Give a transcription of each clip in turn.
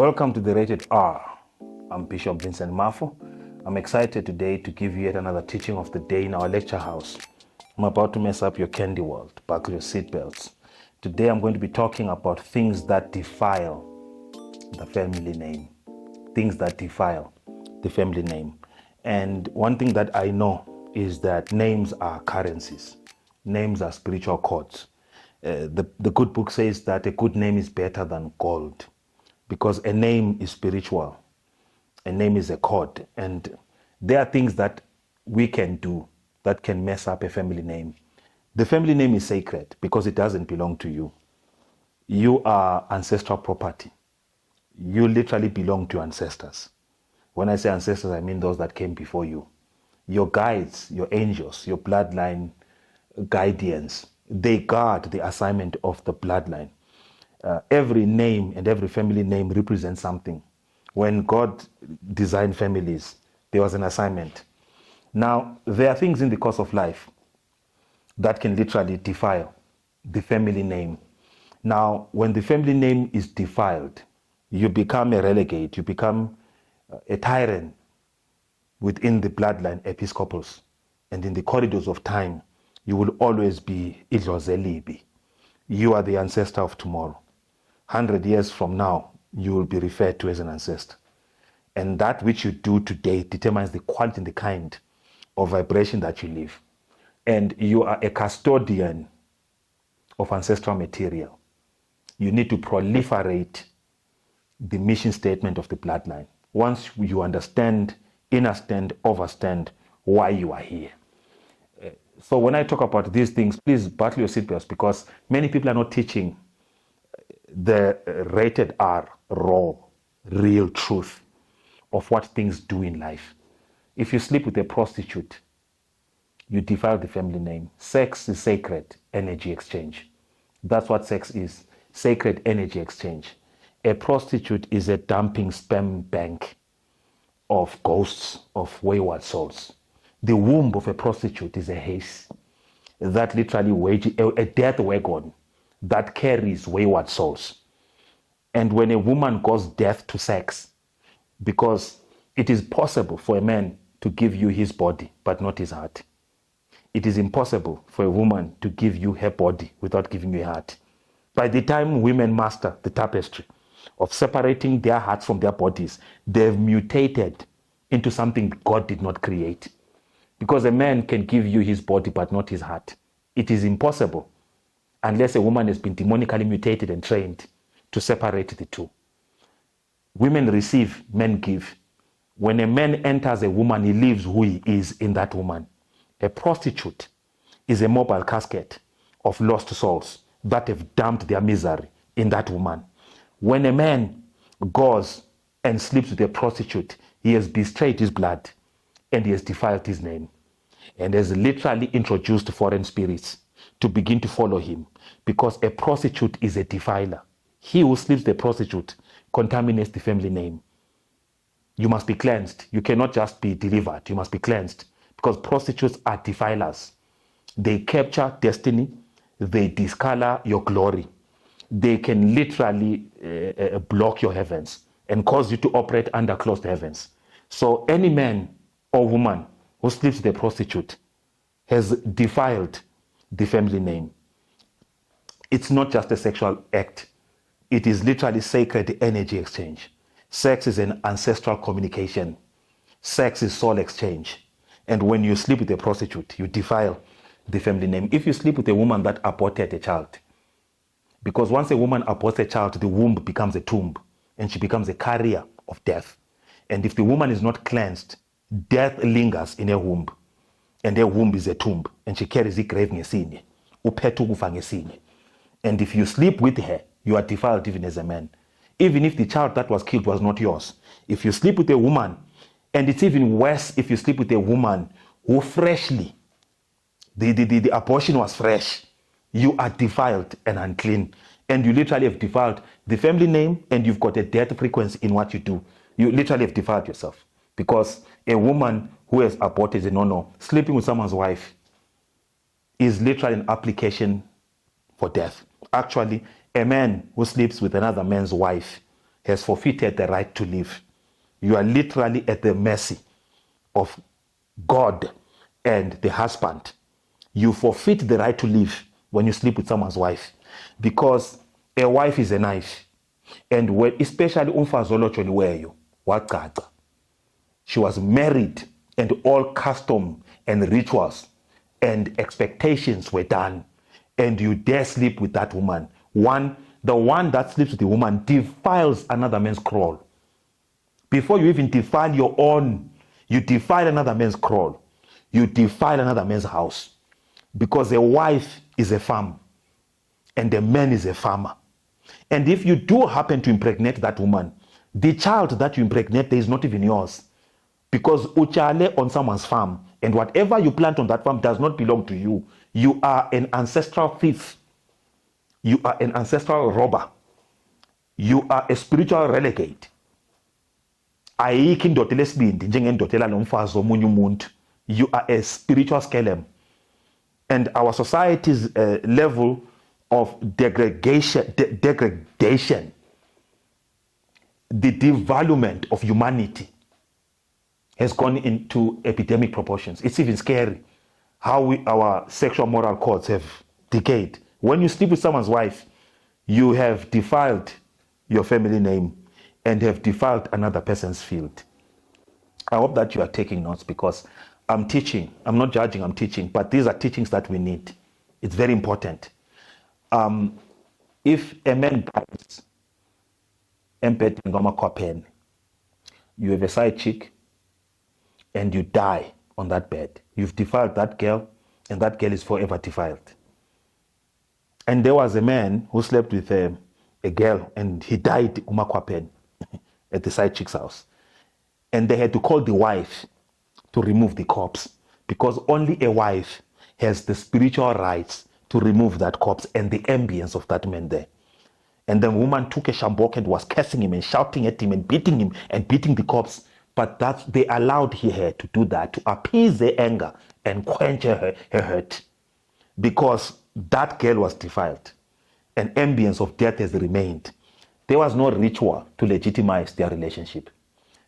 Welcome to the Rated R. I'm Bishop Vincent Mafo. I'm excited today to give you yet another teaching of the day in our lecture house. I'm about to mess up your candy world. Buckle your seatbelts. Today I'm going to be talking about things that defile the family name. Things that defile the family name. And one thing that I know is that names are currencies. Names are spiritual codes. The good book says that a good name is better than gold, because a name is spiritual. A name is a code. And there are things that we can do that can mess up a family name. The family name is sacred because it doesn't belong to you. You are ancestral property. You literally belong to ancestors. When I say ancestors, I mean those that came before you. Your guides, your angels, your bloodline guardians, they guard the assignment of the bloodline. Every name and every family name represents something. When God designed families, there was an assignment. Now, there are things in the course of life that can literally defile the family name. Now, when the family name is defiled, you become a renegade, you become a tyrant within the bloodline episcopals. And in the corridors of time, you will always be Idlozelibi. You are the ancestor of tomorrow. 100 years from now, you will be referred to as an ancestor. And that which you do today determines the quality and the kind of vibration that you live. And you are a custodian of ancestral material. You need to proliferate the mission statement of the bloodline. Once you understand, understand, overstand why you are here. So when I talk about these things, please buckle your seatbelts, because many people are not teaching the rated R, raw, real truth of what things do in life. If you sleep with a prostitute, you defile the family name. Sex is sacred energy exchange. That's what sex is, sacred energy exchange. A prostitute is a dumping sperm bank of ghosts, of wayward souls. The womb of a prostitute is a hearse that literally a death wagon that carries wayward souls. And when a woman goes deaf to sex, because it is possible for a man to give you his body but not his heart. It is impossible for a woman to give you her body without giving you a heart. By the time women master the tapestry of separating their hearts from their bodies, they've mutated into something God did not create. Because a man can give you his body but not his heart. It is impossible unless a woman has been demonically mutated and trained to separate the two. Women receive, men give. When a man enters a woman, he leaves who he is in that woman. A prostitute is a mobile casket of lost souls that have dumped their misery in that woman. When a man goes and sleeps with a prostitute, he has betrayed his blood and he has defiled his name, and has literally introduced foreign spirits to begin to follow him, because a prostitute is a defiler. He who sleeps with a prostitute contaminates the family name. You must be cleansed. You cannot just be delivered. You must be cleansed, because prostitutes are defilers. They capture destiny. They discolor your glory. They can literally block your heavens and cause you to operate under closed heavens. So any man or woman who sleeps with a prostitute has defiled the family name. It's not just a sexual act. It is literally sacred energy exchange. Sex is an ancestral communication. Sex is soul exchange. And when you sleep with a prostitute, you defile the family name. If you sleep with a woman that aborted a child, because once a woman aborts a child, the womb becomes a tomb and she becomes a carrier of death. And if the woman is not cleansed, death lingers in her womb, and her womb is a tomb, and she carries a grave ngesinye, uphethe ukufa ngesinye. And if you sleep with her, you are defiled even as a man. Even if the child that was killed was not yours. If you sleep with a woman, and it's even worse if you sleep with a woman who freshly, the abortion was fresh, you are defiled and unclean. And you literally have defiled the family name, and you've got a death frequency in what you do. You literally have defiled yourself. Because a woman who has aborted a no-no, sleeping with someone's wife, is literally an application for death. Actually, a man who sleeps with another man's wife has forfeited the right to live. You are literally at the mercy of God and the husband. You forfeit the right to live when you sleep with someone's wife, because a wife is a knife. And when, especially umfazi olotsholiweyo wagaca, she was married and all custom and rituals and expectations were done, and you dare sleep with that woman. The one that sleeps with the woman defiles another man's kraal. Before you even defile your own, you defile another man's kraal. You defile another man's house. Because a wife is a farm and a man is a farmer. And if you do happen to impregnate that woman, the child that you impregnate is not even yours. Because uchale on someone's farm, and whatever you plant on that farm does not belong to you. You are an ancestral thief. You are an ancestral robber. You are a spiritual renegade. You are a spiritual scalem. And our society's level of degradation, the devaluement of humanity has gone into epidemic proportions. It's even scary how our sexual moral codes have decayed. When you sleep with someone's wife, you have defiled your family name and have defiled another person's field. I hope that you are taking notes, because I'm teaching. I'm not judging, I'm teaching. But these are teachings that we need. It's very important. If a man dies, you have a side chick, and you die on that bed, you've defiled that girl, and that girl is forever defiled. And there was a man who slept with a girl, and he died at the side chick's house. And they had to call the wife to remove the corpse, because only a wife has the spiritual rights to remove that corpse and the ambience of that man there. And the woman took a shambok and was cursing him and shouting at him and beating the corpse. But they allowed her to do that to appease their anger and quench her hurt, because that girl was defiled. An ambience of death has remained. There was no ritual to legitimize their relationship.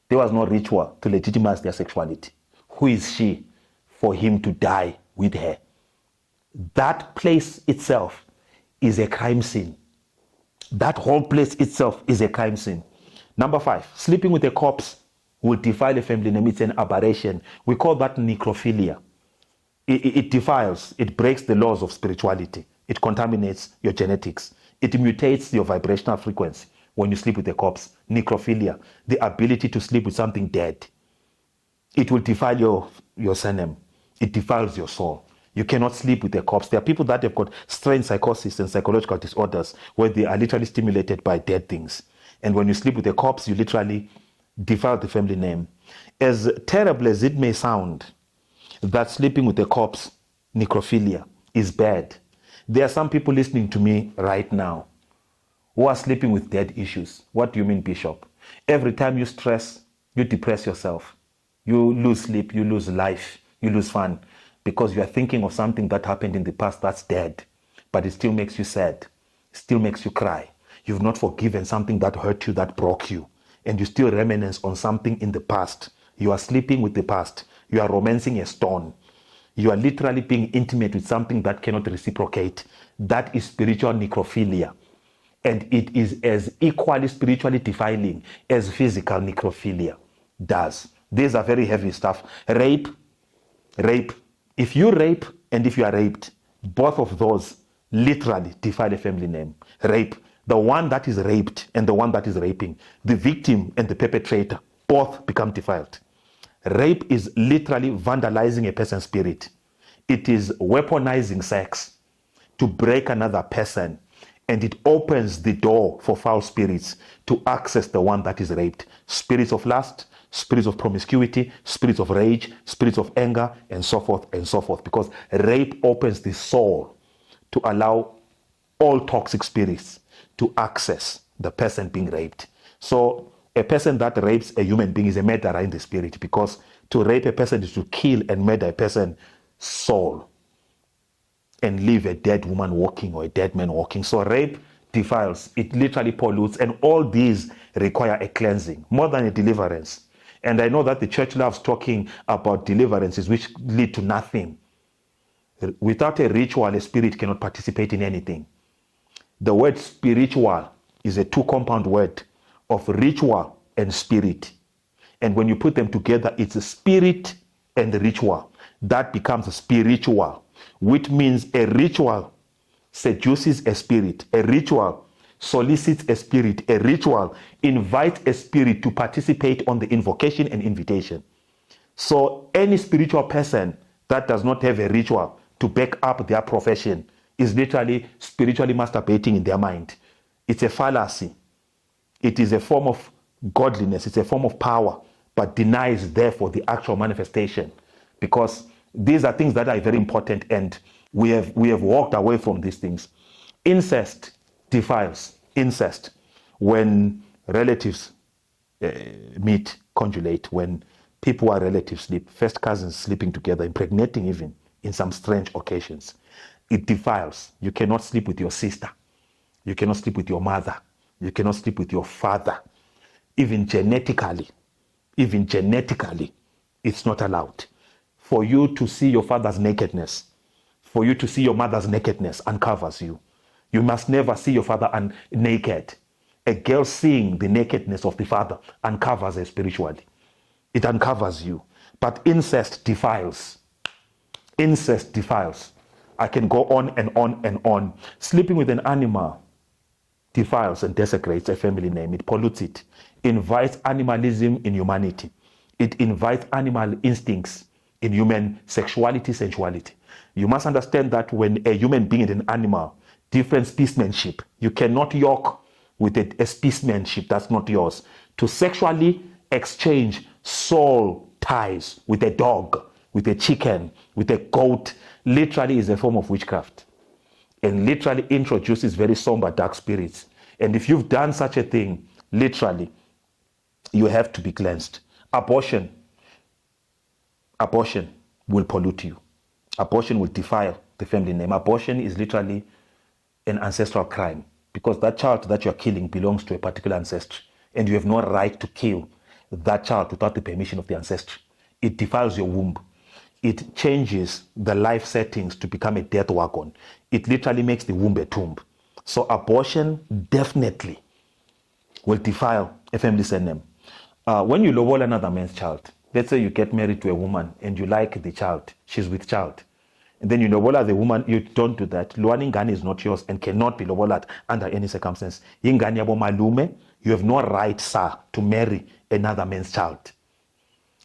There was no ritual to legitimize their sexuality. Who is she for him to die with her? That place itself is a crime scene. That whole place itself is a crime scene. Number 5, sleeping with a corpse will defile a family name. It's an aberration. We call that necrophilia. It defiles, it breaks the laws of spirituality. It contaminates your genetics. It mutates your vibrational frequency when you sleep with a corpse. Necrophilia, the ability to sleep with something dead. It will defile your surname. It defiles your soul. You cannot sleep with a corpse. There are people that have got strange psychosis and psychological disorders where they are literally stimulated by dead things. And when you sleep with a corpse, you literally defile the family name. As terrible as it may sound, that sleeping with a corpse, necrophilia, is bad. There are some people listening to me right now who are sleeping with dead issues. What do you mean, Bishop? Every time you stress, you depress yourself. You lose sleep, you lose life, you lose fun, because you are thinking of something that happened in the past that's dead, but it still makes you sad, still makes you cry. You've not forgiven something that hurt you, that broke you, and you still reminisce on something in the past. You are sleeping with the past. You are romancing a stone. You are literally being intimate with something that cannot reciprocate. That is spiritual necrophilia. And it is as equally spiritually defiling as physical necrophilia does. These are very heavy stuff. Rape. If you rape and if you are raped, both of those literally defile a family name. Rape. The one that is raped and the one that is raping, the victim and the perpetrator, both become defiled. Rape is literally vandalizing a person's spirit. It is weaponizing sex to break another person, and it opens the door for foul spirits to access the one that is raped. Spirits of lust, spirits of promiscuity, spirits of rage, spirits of anger, and so forth and so forth. Because rape opens the soul to allow all toxic spirits to access the person being raped. So a person that rapes a human being is a murderer in the spirit, because to rape a person is to kill and murder a person's soul and leave a dead woman walking or a dead man walking. So rape defiles, it literally pollutes, and all these require a cleansing more than a deliverance. And I know that the church loves talking about deliverances which lead to nothing. Without a ritual, a spirit cannot participate in anything. The word spiritual is a two-compound word of ritual and spirit. And when you put them together, it's a spirit and ritual. That becomes spiritual, which means a ritual seduces a spirit. A ritual solicits a spirit. A ritual invites a spirit to participate on the invocation and invitation. So any spiritual person that does not have a ritual to back up their profession is literally spiritually masturbating in their mind. It's a fallacy. It is a form of godliness. It's a form of power, but denies therefore the actual manifestation, because these are things that are very important, and we have walked away from these things. Incest defiles. Incest, when relatives meet, conjugate, when people are relatives sleep, first cousins sleeping together, impregnating even in some strange occasions. It defiles. You cannot sleep with your sister. You cannot sleep with your mother. You cannot sleep with your father. Even genetically, it's not allowed. For you to see your father's nakedness, for you to see your mother's nakedness uncovers you. You must never see your father naked. A girl seeing the nakedness of the father uncovers her spiritually. It uncovers you. But incest defiles. Incest defiles. I can go on and on and on. Sleeping with an animal defiles and desecrates a family name. It pollutes it. Invites animalism in humanity. It invites animal instincts in human sexuality, sensuality. You must understand that when a human being is an animal, different speciesmanship. You cannot yoke with a speciesmanship that's not yours. To sexually exchange soul ties with a dog, with a chicken, with a goat, literally is a form of witchcraft, and literally introduces very somber, dark spirits. And if you've done such a thing, literally, you have to be cleansed. Abortion will pollute you. Abortion will defile the family name. Abortion is literally an ancestral crime, because that child that you're killing belongs to a particular ancestry, and you have no right to kill that child without the permission of the ancestry. It defiles your womb. It changes the life settings to become a death wagon. It literally makes the womb a tomb. So abortion definitely will defile a family surname. When you lowball another man's child, let's say you get married to a woman and you like the child, she's with child, and then you lowball the woman, you don't do that. Luani Ngani is not yours and cannot be lowballed under any circumstance. Ingani yabo malume, you have no right, sir, to marry another man's child.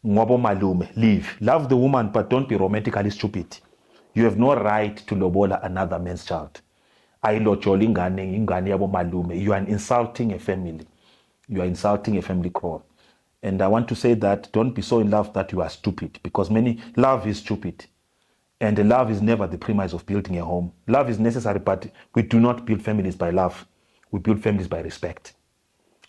Ngobo malume, leave. Love the woman, but don't be romantically stupid. You have no right to lobola another man's child. You are insulting a family. You are insulting a family core. And I want to say that don't be so in love that you are stupid, because love is stupid. And love is never the premise of building a home. Love is necessary, but we do not build families by love. We build families by respect.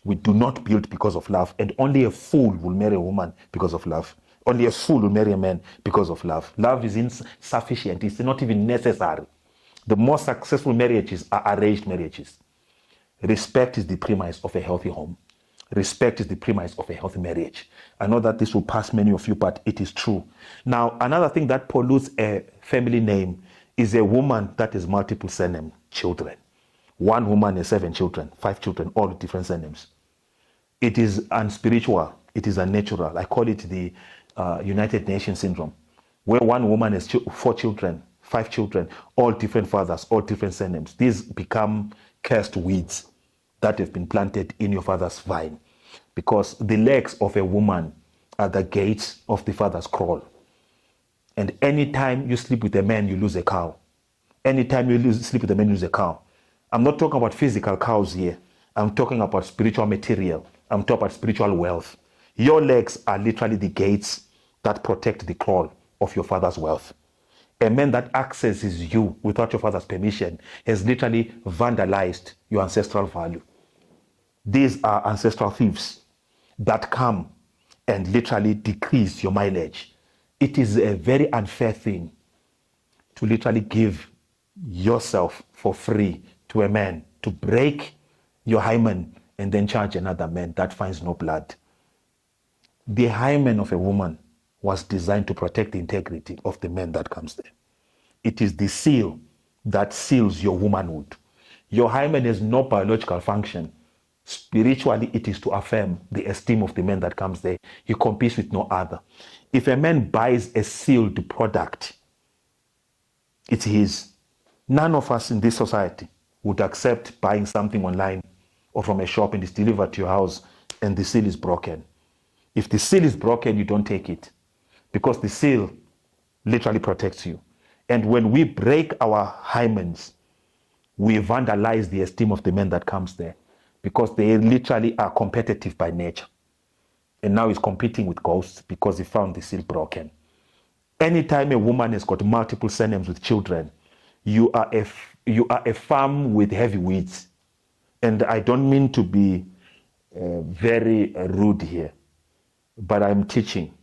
We do not build because of love. And only a fool will marry a woman because of love. Only a fool will marry a man because of love. Love is insufficient. It's not even necessary. The most successful marriages are arranged marriages. Respect is the premise of a healthy home. Respect is the premise of a healthy marriage. I know that this will pass many of you, but it is true. Now, another thing that pollutes a family name is a woman that has multiple surname children. One woman has 7 children, 5 children, all with different surnames. It is unspiritual. It is unnatural. I call it the United Nations syndrome, where one woman has 4 children, 5 children, all different fathers, all different surnames. These become cursed weeds that have been planted in your father's vine, because the legs of a woman are the gates of the father's kraal. And anytime you sleep with a man, you lose a cow. Anytime you sleep with a man, you lose a cow. I'm not talking about physical cows here. I'm talking about spiritual material. I'm talking about spiritual wealth. Your legs are literally the gates that protect the kraal of your father's wealth. A man that accesses you without your father's permission has literally vandalized your ancestral value. These are ancestral thieves that come and literally decrease your mileage. It is a very unfair thing to literally give yourself for free to a man to break your hymen and then charge another man that finds no blood. The hymen of a woman was designed to protect the integrity of the man that comes there. It is the seal that seals your womanhood. Your hymen has no biological function. Spiritually, it is to affirm the esteem of the man that comes there. He competes with no other. If a man buys a sealed product, it's his. None of us in this society would accept buying something online or from a shop and it's delivered to your house and the seal is broken. If the seal is broken, you don't take it because the seal literally protects you. And when we break our hymens, we vandalize the esteem of the man that comes there because they literally are competitive by nature. And now he's competing with ghosts because he found the seal broken. Anytime a woman has got multiple surnames with children, you are a farm with heavy weeds. And I don't mean to be very rude here, but I'm teaching.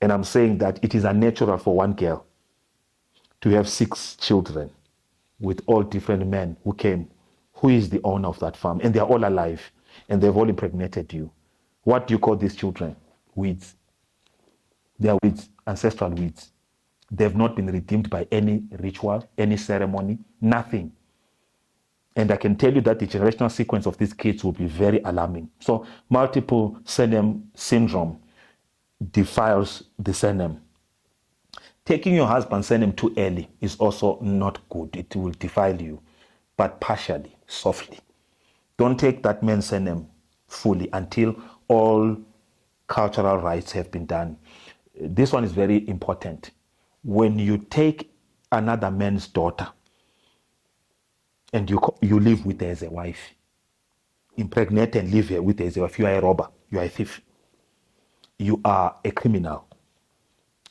And I'm saying that it is unnatural for one girl to have 6 children with all different men who came. Who is the owner of that farm? And they're all alive. And they've all impregnated you. What do you call these children? Weeds. They are weeds, ancestral weeds. They've not been redeemed by any ritual, any ceremony, nothing. And I can tell you that the generational sequence of these kids will be very alarming. So multiple surname syndrome defiles the surname. Taking your husband's surname too early is also not good. It will defile you, but partially, softly. Don't take that man's surname fully until all cultural rites have been done. This one is very important. When you take another man's daughter and you live with her as a wife, impregnate and live here with her as a wife, you are a robber, you are a thief. You are a criminal.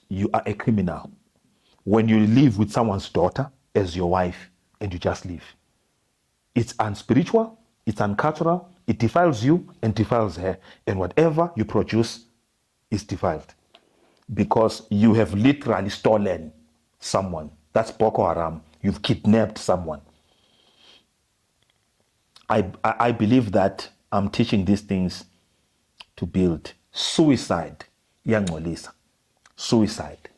You are a criminal. When you live with someone's daughter as your wife and you just live, it's unspiritual, it's uncultural, it defiles you and defiles her. And whatever you produce is defiled because you have literally stolen someone. That's Boko Haram. You've kidnapped someone. I believe that I'm teaching these things to build. Suicide, yangolisa. Suicide.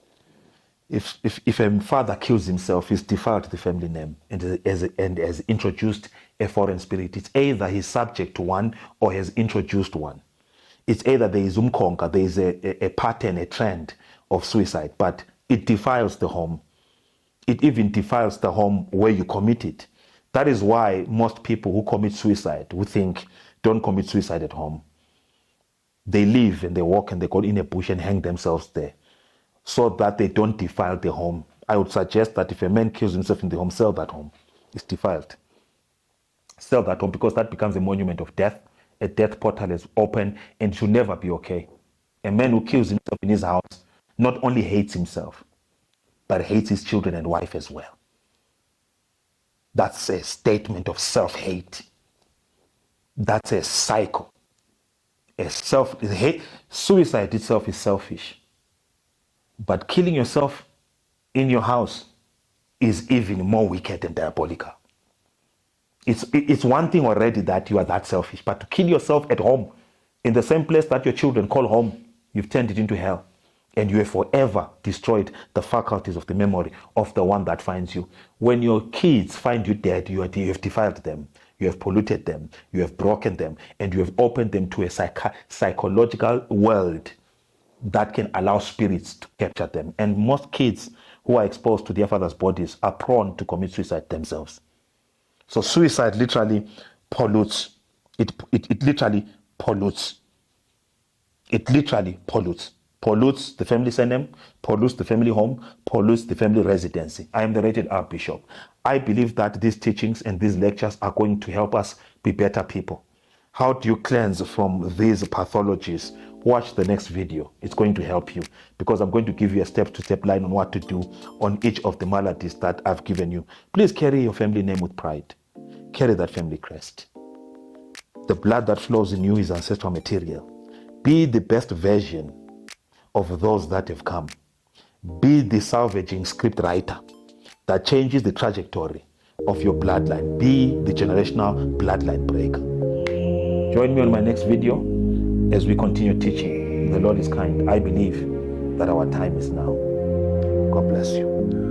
If a father kills himself, he's defiled the family name and has introduced a foreign spirit. It's either he's subject to one or has introduced one. It's either there is umkonka, there is a pattern, a trend of suicide, but it defiles the home. It even defiles the home where you commit it. That is why most people who commit suicide, who think, don't commit suicide at home. They live and they walk and they go in a bush and hang themselves there so that they don't defile the home. I would suggest that if a man kills himself in the home, sell that home. It's defiled. Sell that home because that becomes a monument of death. A death portal is open and it should never be okay. A man who kills himself in his house not only hates himself, but hates his children and wife as well. That's a statement of self-hate. That's a cycle. Suicide itself is selfish. But killing yourself in your house is even more wicked and diabolical. It's one thing already that you are that selfish, but to kill yourself at home, in the same place that your children call home, you've turned it into hell. And you have forever destroyed the faculties of the memory of the one that finds you. When your kids find you dead, you have defiled them. You have polluted them, you have broken them, and you have opened them to a psychological world that can allow spirits to capture them. And most kids who are exposed to their father's bodies are prone to commit suicide themselves. So suicide literally pollutes. It literally pollutes. It literally pollutes. Pollutes the family surname, pollutes the family home, pollutes the family residency. I am the rated R Bishop. I believe that these teachings and these lectures are going to help us be better people. How do you cleanse from these pathologies? Watch the next video. It's going to help you because I'm going to give you a step-to-step line on what to do on each of the maladies that I've given you. Please carry your family name with pride. Carry that family crest. The blood that flows in you is ancestral material. Be the best version of those that have come. Be the salvaging script writer that changes the trajectory of your bloodline. Be the generational bloodline breaker. Join me on my next video as we continue teaching. The Lord is kind. I believe that our time is now. God bless you.